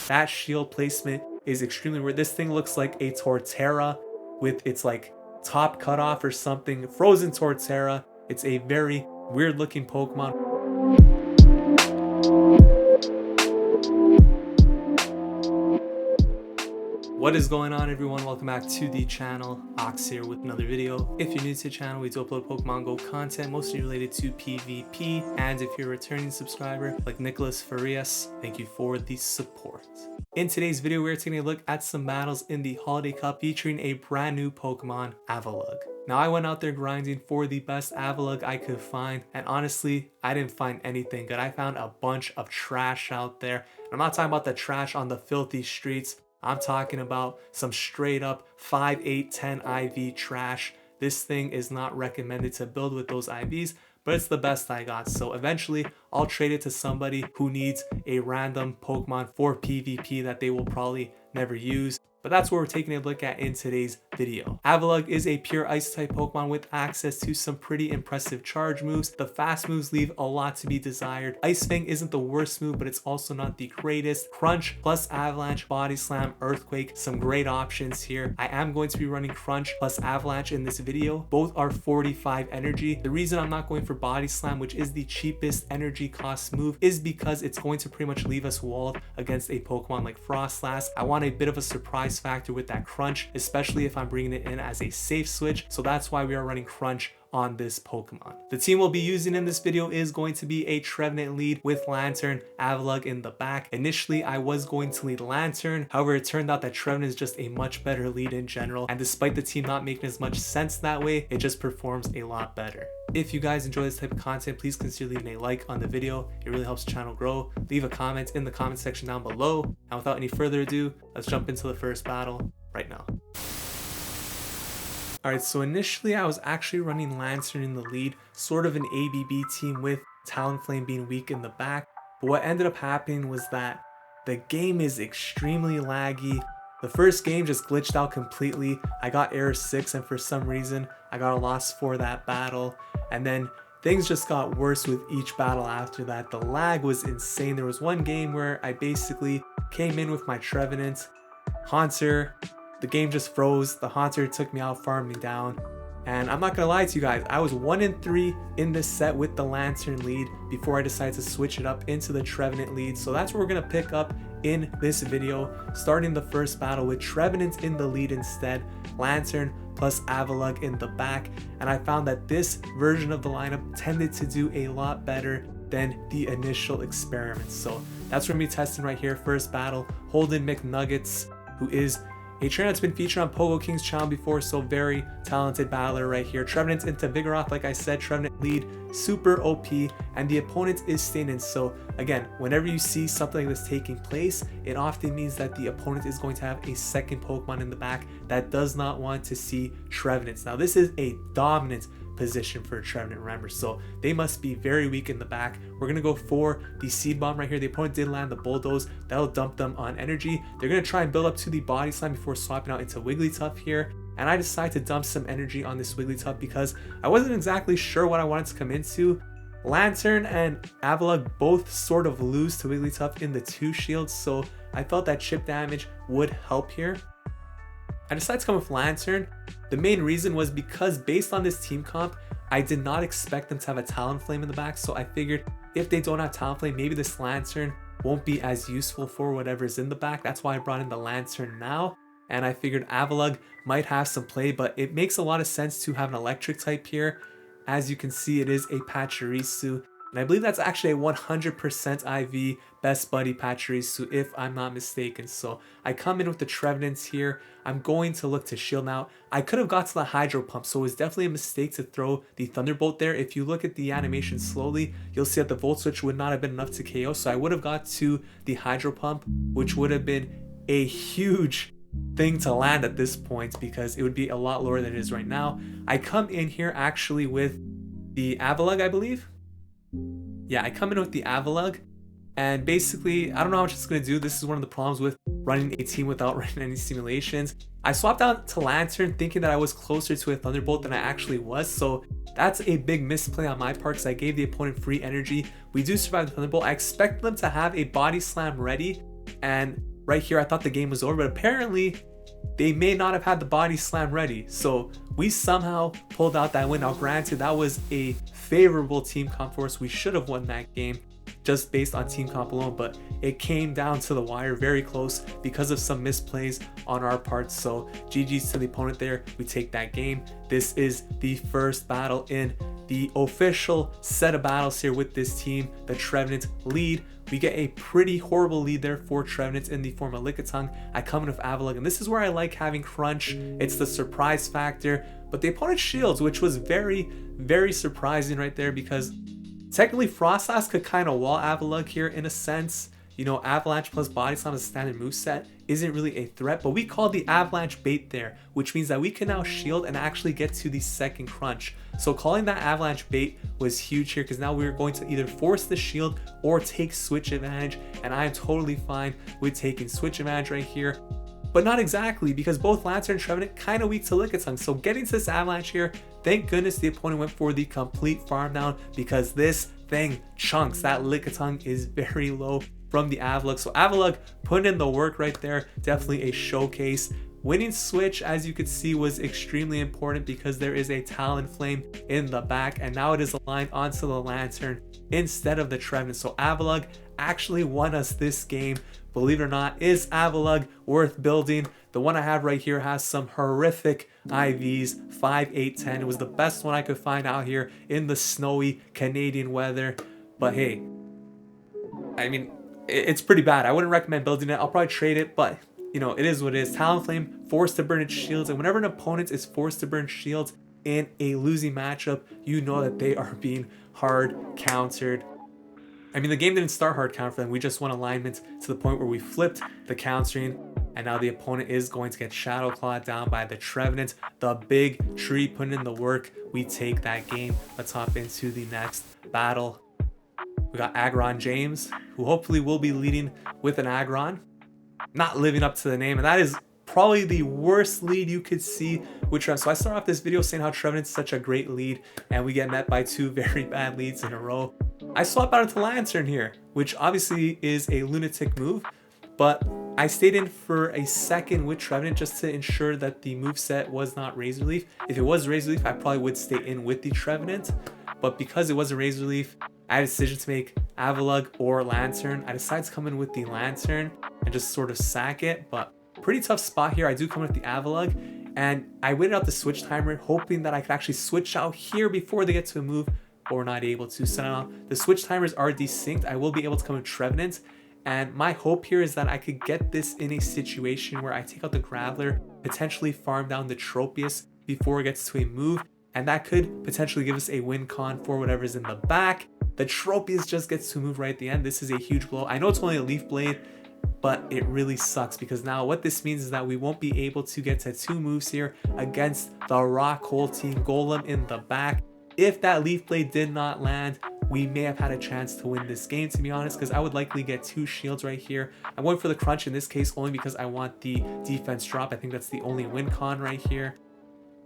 That shield placement is extremely weird. This thing looks like a Torterra with its like top cut off or something. Frozen Torterra. It's a very weird looking Pokemon. What is going on, everyone? Welcome back to the channel. Ox here with another video. If you're new to the channel, we do upload Pokemon GO content mostly related to PvP, and if you're a returning subscriber like Nicholas Farias, thank you for the support. In today's video, we're taking a look at some battles in the Holiday Cup featuring a brand new Pokemon, Avalugg. Now, I went out there grinding for the best Avalugg I could find, and honestly, I didn't find anything good. I found a bunch of trash out there. I'm not talking about the trash on the filthy streets. I'm talking about some straight up 5, 8, 10 IV trash. This thing is not recommended to build with those IVs, but it's the best I got. So eventually I'll trade it to somebody who needs a random Pokemon for PvP that they will probably never use. But that's what we're taking a look at in today's video. Avalugg is a pure ice type Pokemon with access to some pretty impressive charge moves. The fast moves leave a lot to be desired. Ice Fang isn't the worst move, but it's also not the greatest. Crunch plus Avalanche, Body Slam, Earthquake, some great options here. I am going to be running Crunch plus Avalanche in this video. Both are 45 energy. The reason I'm not going for Body Slam, which is the cheapest energy cost move, is because it's going to pretty much leave us walled against a Pokemon like Froslass. I want a bit of a surprise factor with that Crunch, especially if I'm bringing it in as a safe switch. So that's why we are running Crunch on this Pokemon. The team we'll be using in this video is going to be a Trevenant lead with Lanturn, Avalugg in the back. Initially, I was going to lead Lanturn. However, it turned out that Trevenant is just a much better lead in general. And despite the team not making as much sense that way, it just performs a lot better. If you guys enjoy this type of content, please consider leaving a like on the video. It really helps the channel grow. Leave a comment in the comment section down below. And without any further ado, let's jump into the first battle right now. Alright, so initially I was actually running Lanturn in the lead, sort of an ABB team with Talonflame being weak in the back. But what ended up happening was that the game is extremely laggy. The first game just glitched out completely. I got error 6 and for some reason I got a loss for that battle. And then things just got worse with each battle after that. The lag was insane. There was one game where I basically came in with my Trevenant, Haunter. The game just froze. The Haunter took me out, farmed me down. And I'm not gonna lie to you guys, I was 1-3 in this set with the Lanturn lead before I decided to switch it up into the Trevenant lead. So that's what we're gonna pick up in this video, starting the first battle with Trevenant in the lead instead, Lanturn plus Avalugg in the back. And I found that this version of the lineup tended to do a lot better than the initial experiments. So that's what we're gonna be testing right here. First battle, Holden McNuggets, who is a trainer that's been featured on Pogo King's channel before, so very talented battler right here. Trevenant into Vigoroth, like I said, Trevenant lead, super OP, and the opponent is Stanin. So again, whenever you see something like this taking place, it often means that the opponent is going to have a second Pokemon in the back that does not want to see Trevenants. Now this is a dominant position for a Trevenant, remember, so they must be very weak in the back. We're gonna go for the Seed Bomb right here. The opponent did land the Bulldoze. That'll dump them on energy. They're gonna try and build up to the Body Slam before swapping out into Wigglytuff here, and I decided to dump some energy on this Wigglytuff because I wasn't exactly sure what I wanted to come into. Lanturn and Avalugg both sort of lose to Wigglytuff in the 2 shields, so I felt that chip damage would help here. I decided to come with Lanturn. The main reason was because based on this team comp, I did not expect them to have a Talonflame in the back, so I figured if they don't have Talonflame, maybe this Lanturn won't be as useful for whatever's in the back. That's why I brought in the Lanturn now, and I figured Avalugg might have some play, but it makes a lot of sense to have an electric type here. As you can see, it is a Pachirisu, and I believe that's actually a 100% IV Best Buddy Pachirisu if I'm not mistaken. So I come in with the Trevenants here. I'm going to look to shield now. I could have got to the Hydro Pump, so it was definitely a mistake to throw the Thunderbolt there. If you look at the animation slowly, you'll see that the Volt Switch would not have been enough to KO, so I would have got to the Hydro Pump, which would have been a huge thing to land at this point because it would be a lot lower than it is right now. I come in here actually with the Avalugg, I believe. Yeah, I come in with the Avalugg, and basically, I don't know how much it's going to do. This is one of the problems with running a team without running any simulations. I swapped out to Lanturn thinking that I was closer to a Thunderbolt than I actually was, so that's a big misplay on my part because I gave the opponent free energy. We do survive the Thunderbolt. I expect them to have a Body Slam ready, and right here, I thought the game was over, but apparently they may not have had the body slam ready. So we somehow pulled out that win. Now granted, that was a favorable team comp for us. We should have won that game just based on team comp alone, but it came down to the wire, very close because of some misplays on our part. So GG's to the opponent there. We take that game. This is the first battle in the official set of battles here with this team. The Trevenant lead. We get a pretty horrible lead there for Trevenant in the form of Lickitung. I come in with Avalugg, and this is where I like having Crunch. It's the surprise factor, but the opponent shields, which was very, very surprising right there, because technically Froslass could kind of wall Avalugg here in a sense. You know, Avalanche plus Body Slam as a standard moveset isn't really a threat, but we call the Avalanche bait there, which means that we can now shield and actually get to the second Crunch. So calling that Avalanche bait was huge here, because now we were going to either force the shield or take switch advantage, and I am totally fine with taking switch advantage right here. But not exactly, because both Lanturn and Trevenant kind of weak to Lickitung. So getting to this Avalanche here, thank goodness the opponent went for the complete farm down, because this thing chunks. That Lickitung is very low from the Avalugg. So Avalugg put in the work right there. Definitely a showcase. Winning switch, as you could see, was extremely important because there is a Talonflame in the back, and now it is aligned onto the Lanturn instead of the Trevenant. So Avalugg actually won us this game. Believe it or not, is Avalugg worth building? The one I have right here has some horrific IVs, 5, 8, 10. It was the best one I could find out here in the snowy Canadian weather. But hey, I mean, it's pretty bad. I wouldn't recommend building it. I'll probably trade it, but you know, it is what it is. Talonflame forced to burn its shields, and whenever an opponent is forced to burn shields in a losing matchup, you know that they are being hard countered. I mean, the game didn't start hard counter for them. We just won alignment to the point where we flipped the countering, and now the opponent is going to get Shadow Clawed down by the Trevenant. The big tree putting in the work. We take that game. Let's hop into the next battle. We got Aggron James, who hopefully will be leading with an Aggron. Not living up to the name, and that is probably the worst lead you could see with Trevenant. So I start off this video saying how Trevenant's such a great lead, and we get met by two very bad leads in a row. I swap out into Lanturn here, which obviously is a lunatic move, but I stayed in for a second with Trevenant just to ensure that the moveset was not Razor Leaf. If it was Razor Leaf, I probably would stay in with the Trevenant, but because it was a Razor Leaf, I had a decision to make Avalugg or Lanturn. I decided to come in with the Lanturn and just sort of sack it, but pretty tough spot here. I do come in with the Avalugg, and I waited out the switch timer, hoping that I could actually switch out here before they get to a move, but we're not able to. So now the switch timers are desynced. I will be able to come with Trevenant, and my hope here is that I could get this in a situation where I take out the Graveler, potentially farm down the Tropius before it gets to a move, and that could potentially give us a win con for whatever's in the back. The Tropius just gets to move right at the end. This is a huge blow. I know it's only a Leaf Blade, but it really sucks because now what this means is that we won't be able to get to two moves here against the Rock Hole team. Golem in the back. If that Leaf Blade did not land, we may have had a chance to win this game, to be honest, because I would likely get two shields right here. I'm going for the Crunch in this case only because I want the defense drop. I think that's the only win con right here.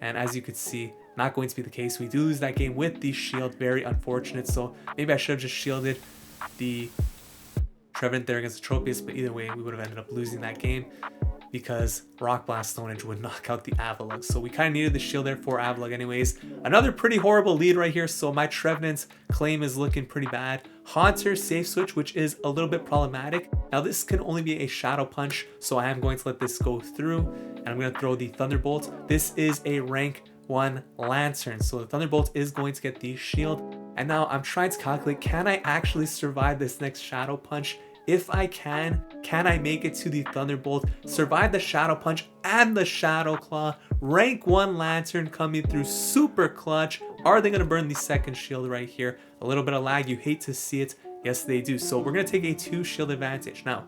And as you could see, not going to be the case. We do lose that game with the shield. Very unfortunate. So maybe I should have just shielded the Trevenant there against the Tropius, but either way, we would have ended up losing that game because Rock Blast Stone Edge would knock out the Avalugg. So we kind of needed the shield there for Avalugg anyways. Another pretty horrible lead right here. So my Trevenant claim is looking pretty bad. Haunter safe switch, which is a little bit problematic. Now this can only be a Shadow Punch, so I am going to let this go through, and I'm going to throw the Thunderbolt. This is a rank 1 Lanturn, so the Thunderbolt is going to get the shield. And now I'm trying to calculate, can I actually survive this next Shadow Punch? If I can I make it to the Thunderbolt, survive the Shadow Punch and the Shadow Claw? Rank 1 Lanturn coming through super clutch. Are they going to burn the second shield right here? A little bit of lag, you hate to see it. Yes, they do. So we're going to take a 2 shield advantage. Now,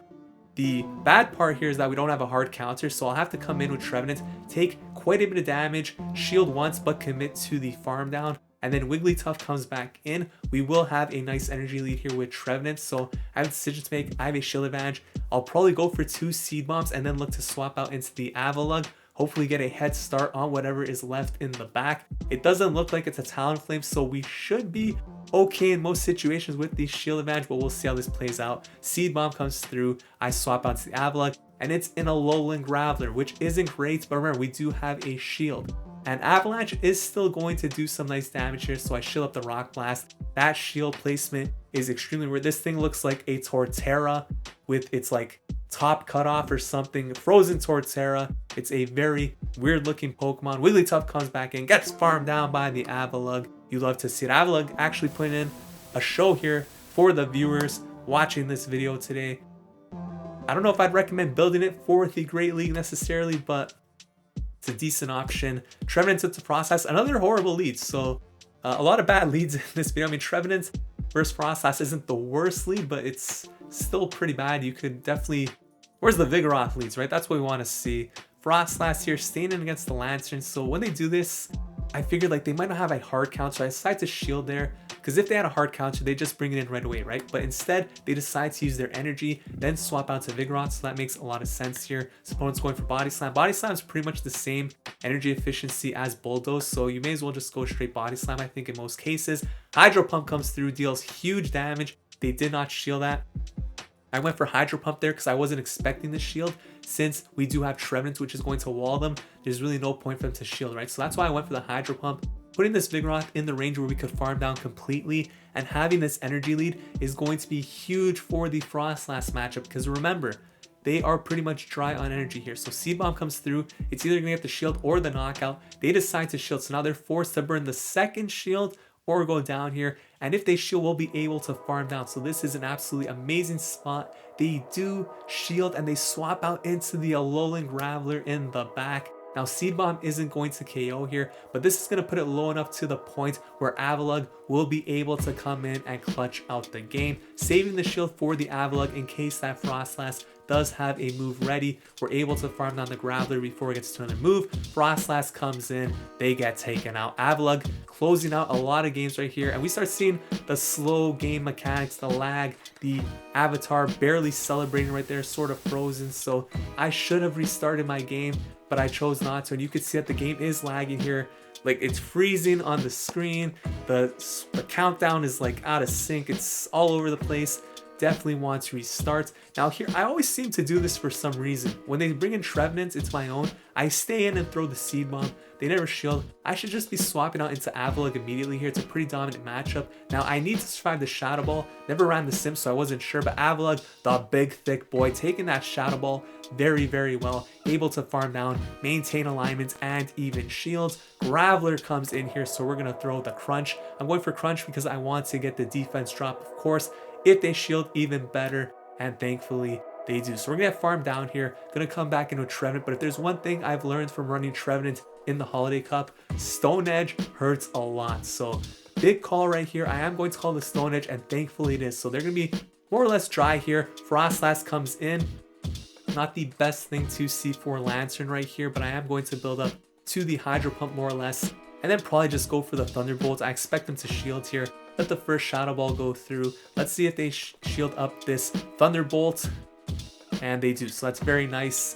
the bad part here is that we don't have a hard counter, so I'll have to come in with Trevenant, take quite a bit of damage, shield once, but commit to the farm down. And then Wigglytuff comes back in. We will have a nice energy lead here with Trevenant, so I have a decision to make. I have a shield advantage. I'll probably go for 2 Seed Bombs and then look to swap out into the Avalugg. hopefully get a head start on whatever is left in the back. It doesn't look like it's a Talonflame, so we should be okay in most situations with the shield advantage, but we'll see how this plays out. Seed Bomb comes through, I swap out to the Avalugg, and it's an Alolan Graveler, which isn't great, but remember, we do have a shield. And Avalanche is still going to do some nice damage here, so I shield up the Rock Blast. That shield placement is extremely weird. This thing looks like a Torterra with its like top cut off or something. Frozen Torterra. It's a very weird looking Pokemon. Wigglytuff comes back in, gets farmed down by the Avalugg. You love to see it. Avalugg actually putting in a show here for the viewers watching this video today. I don't know if I'd recommend building it for the Great League necessarily, but it's a decent option. Trevenant took the Froslass, another horrible lead. So a lot of bad leads in this video. I mean, Trevenant versus Froslass isn't the worst lead, but it's still pretty bad. You could definitely... Where's the Vigoroth leads, right? That's what we want to see. Froslass here staying in against the Lanturn. So when they do this, I figured like they might not have a hard counter, so I decided to shield there, because if they had a hard counter, they just bring it in right away, right? But instead, they decide to use their energy, then swap out to Vigoroth, so that makes a lot of sense here. So opponent's going for Body Slam. Body Slam is pretty much the same energy efficiency as Bulldoze, so you may as well just go straight Body Slam, I think, in most cases. Hydro Pump comes through, deals huge damage. They did not shield that. I went for Hydro Pump there because I wasn't expecting the shield. Since we do have Trevenant, which is going to wall them, there's really no point for them to shield, right? So that's why I went for the Hydro Pump. Putting this Vigoroth in the range where we could farm down completely, and having this energy lead is going to be huge for the Froslass matchup, because remember, they are pretty much dry on energy here. So Seed Bomb comes through, it's either going to get the shield or the knockout. They decide to shield, so now they're forced to burn the second shield or go down here, and if they shield, we'll be able to farm down. So this is an absolutely amazing spot. They do shield and they swap out into the Alolan Graveler in the back. Now Seed Bomb isn't going to KO here, but this is going to put it low enough to the point where Avalugg will be able to come in and clutch out the game, saving the shield for the Avalugg in case that Froslass does have a move ready. We're able to farm down the Graveler before it gets to another move. Froslass comes in, they get taken out. Avalugg closing out a lot of games right here, and we start seeing the slow game mechanics, the lag, the avatar barely celebrating right there, sort of frozen. So I should have restarted my game, but I chose not to, and you can see that the game is lagging here. Like, it's freezing on the screen, the countdown is like out of sync, it's all over the place. Definitely want to restart. Now here, I always seem to do this for some reason. When they bring in Trevenant, it's my own. I stay in and throw the Seed Bomb. They never shield. I should just be swapping out into Avalugg immediately here. It's a pretty dominant matchup. Now I need to survive the Shadow Ball. Never ran the Sim, so I wasn't sure, but Avalugg, the big thick boy, taking that Shadow Ball very, very well. Able to farm down, maintain alignments, and even shields. Graveler comes in here, so we're gonna throw the Crunch. I'm going for Crunch because I want to get the defense drop, of course. If they shield, even better, and thankfully they do. So we're gonna get farmed down here, gonna come back into Trevenant, but if there's one thing I've learned from running Trevenant in the Holiday Cup, Stone Edge hurts a lot. So big call right here. I am going to call the Stone Edge, and thankfully it is. So they're gonna be more or less dry here. Froslass comes in. Not the best thing to see for Lanturn right here, but I am going to build up to the Hydro Pump more or less, and then probably just go for the Thunderbolt. I expect them to shield here. Let the first Shadow Ball go through. Let's see if they shield up this Thunderbolt. And they do, so that's very nice.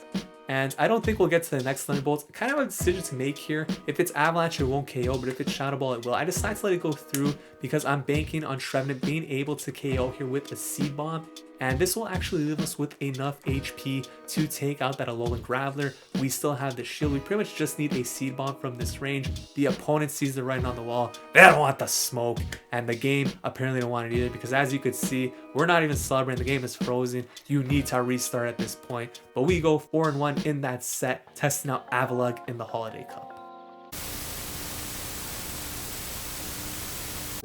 And I don't think we'll get to the next Thunderbolt. Kind of a decision to make here. If it's Avalanche, it won't KO, but if it's Shadow Ball, it will. I decided to let it go through because I'm banking on Trevenant being able to KO here with a Seed Bomb. And this will actually leave us with enough HP to take out that Alolan Graveler. We still have the shield. We pretty much just need a Seed Bomb from this range. The opponent sees the writing on the wall. They don't want the smoke. And the game apparently don't want it either, because as you could see, we're not even celebrating. The game is frozen. You need to restart at this point. But we go 4-1 in that set, testing out Avalugg in the Holiday Cup.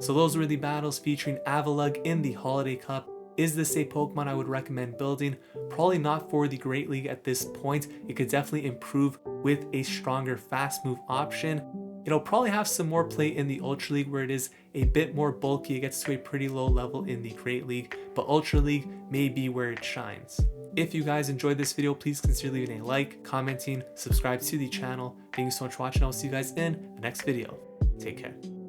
So those were the battles featuring Avalugg in the Holiday Cup. Is this a Pokemon I would recommend building? Probably not for the Great League at this point. It could definitely improve with a stronger fast move option. It'll probably have some more play in the Ultra League where it is a bit more bulky. It gets to a pretty low level in the Great League, but Ultra League may be where it shines. If you guys enjoyed this video, please consider leaving a like, commenting, subscribe to the channel. Thank you so much for watching. I'll see you guys in the next video. Take care.